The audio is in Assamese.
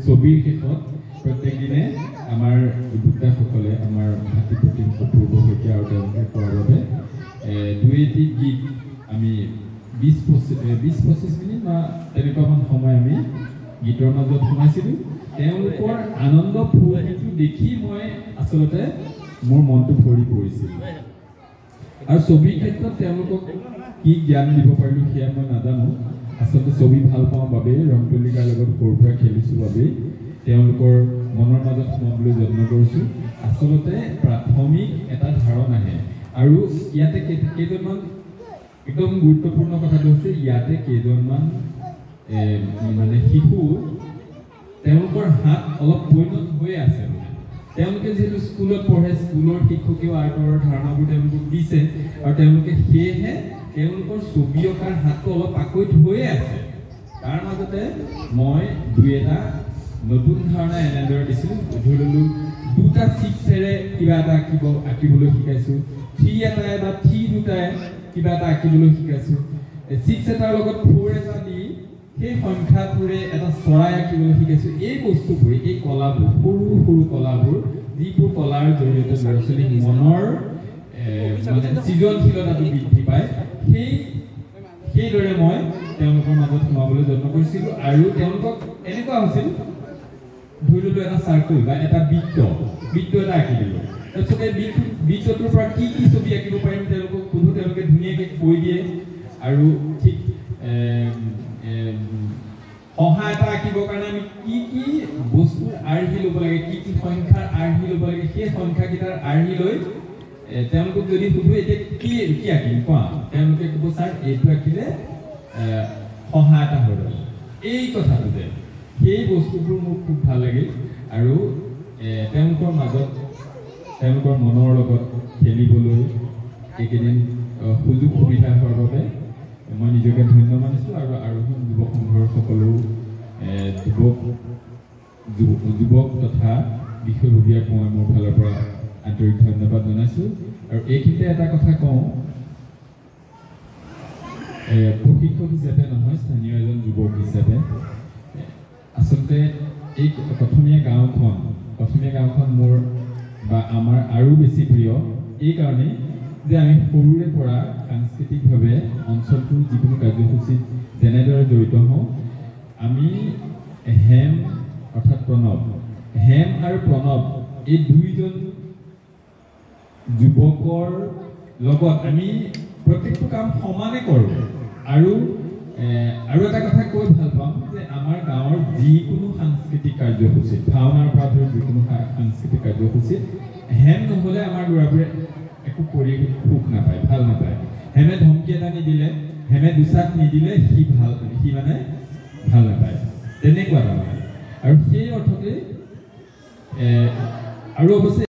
ছবিৰ শেষত প্ৰত্যেক দিনে আমাৰ উদ্যোক্তাসকলে আমাৰ ভাতৃপ্ৰতিম অপূৰ্ব শইকীয়া আৰু তেওঁলোকে কোৱাৰ বাবে দুই এটি গীত আমি 20-25 মিনিট বা তেনেকুৱামান সময় আমি গীতৰ মাজত সোমাইছিলোঁ। তেওঁলোকৰ আনন্দ ফূৰ্তিটো দেখি মই আচলতে মোৰ মনটো ভৰি পৰিছিল। আৰু ছবিৰ ক্ষেত্ৰত তেওঁলোকক কি জ্ঞান দিব পাৰিলোঁ সেয়া মই নাজানো। আচলতে ছবি ভাল পাওঁ বাবেই ৰং তুলিকাৰ লগত সৰুৰ পৰা খেলিছোঁ বাবেই তেওঁলোকৰ মনৰ মাজত সোমাবলৈ যত্ন কৰিছোঁ। আচলতে প্ৰাথমিক এটা ধাৰণাহে। আৰু ইয়াতে কেইজনমান একদম গুৰুত্বপূৰ্ণ কথাটো হৈছে ইয়াতে কেইজনমান মানে শিশু তেওঁলোকৰ হাত অলপ পৰিণত হৈ আছে। তেওঁলোকে যিহেতু স্কুলত পঢ়ে, স্কুলৰ শিক্ষকেও আৰ্টৰ ধাৰণাবোৰ তেওঁলোকক দিছে আৰু তেওঁলোকে সেয়েহে তেওঁলোকৰ ছবি অঁকাৰ হাতটো অলপ পাকৈত হৈয়ে আছে। তাৰ মাজতে মই দুই এটা নতুন ধাৰণা এনেদৰে দিছিলোঁ। ধৰি ল'লোঁ দুটা ছিক্সেৰে কিবা এটা আঁকিবলৈ শিকাইছোঁ, থ্ৰী এটাই বা থ্ৰী দুটাই কিবা এটা আঁকিবলৈ শিকাইছোঁ, ছিক্স এটাৰ লগত ফ'ৰ এটা দি সেই সংখ্যাটোৰে এটা চৰাই আঁকিবলৈ শিকাইছোঁ। এই বস্তুবোৰে এই কলাবোৰ সৰু সৰু কলাবোৰ যিবোৰ কলাৰ জৰিয়তে ল'ৰা ছোৱালীৰ মনৰ মানে সৃজনশীলতাটো বৃদ্ধি পায় সেইদৰে মই তেওঁলোকৰ মাজত সোমাবলৈ যত্ন কৰিছিলোঁ। আৰু তেওঁলোকক এনেকুৱা হৈছিল ধৰি ল'লোঁ এটা চাৰ্কুল বা এটা বৃত্ত এটা আঁকি দিলোঁ। তাৰপিছতে বৃত্তটোৰ পৰা কি কি ছবি আঁকিব পাৰিম তেওঁলোকক সোধোঁ, তেওঁলোকে ধুনীয়াকৈ কৈ দিয়ে। আৰু ঠিক সহায় এটা আঁকিবৰ কাৰণে আমি কি কি বস্তুৰ আৰ্হি ল'ব লাগে, কি কি সংখ্যাৰ আৰ্হি ল'ব লাগে, সেই সংখ্যাকেইটাৰ আৰ্হি লৈ তেওঁলোকক যদি সুধো এতিয়া কি আঁকিম কোৱা, তেওঁলোকে ক'ব ছাৰ এইটো আঁকিলে সহায় এটা হৈ ৰ'ব। এই কথাটো যে সেই বস্তুবোৰ মোৰ খুব ভাল লাগিল আৰু তেওঁলোকৰ মাজত তেওঁলোকৰ মনৰ লগত খেলিবলৈ এইকেইদিন সুযোগ সুবিধা হোৱাৰ বাবে মই নিজকে ধন্য মানিছোঁ আৰু আৰোহণ যুৱ সংঘৰ সকলো যুৱক তথা বিষয়ববীয়াক মই মোৰ ফালৰ পৰা আন্তৰিক ধন্যবাদ জনাইছোঁ। আৰু এইখিনিতে এটা কথা কওঁ, প্ৰশিক্ষক হিচাপে নহয়, স্থানীয় এজন যুৱক হিচাপে আচলতে এই কথনীয়া গাঁওখন মোৰ বা আমাৰ আৰু বেছি প্ৰিয় এই কাৰণেই যে আমি সৰুৰে পৰা সাংস্কৃতিকভাৱে অঞ্চলটোৰ যিকোনো কাৰ্যসূচীত যেনেদৰে জড়িত হওঁ, আমি হেম অৰ্থাৎ হেম আৰু প্ৰণৱ এই দুইজন যুৱকৰ লগত আমি প্ৰত্যেকটো কাম সমানে কৰোঁ। আৰু এটা কথা কৈ ভাল পাম যে আমাৰ গাঁৱৰ যিকোনো সাংস্কৃতিক কাৰ্যসূচীত, ভাওনাৰ পৰা ধৰি যিকোনো সাংস্কৃতিক কাৰ্যসূচীত হেম নহ'লে আমাৰ ল'ৰাবোৰে একো কৰি সুখ নাপায়, ভাল নাপায়। হেমে ধমকি এটা নিদিলে, হেমে দুচাক নিদিলে সি মানে ভাল নাপায়, তেনেকুৱা তাৰমানে। আৰু সেই অৰ্থতে আৰু অৱশ্যে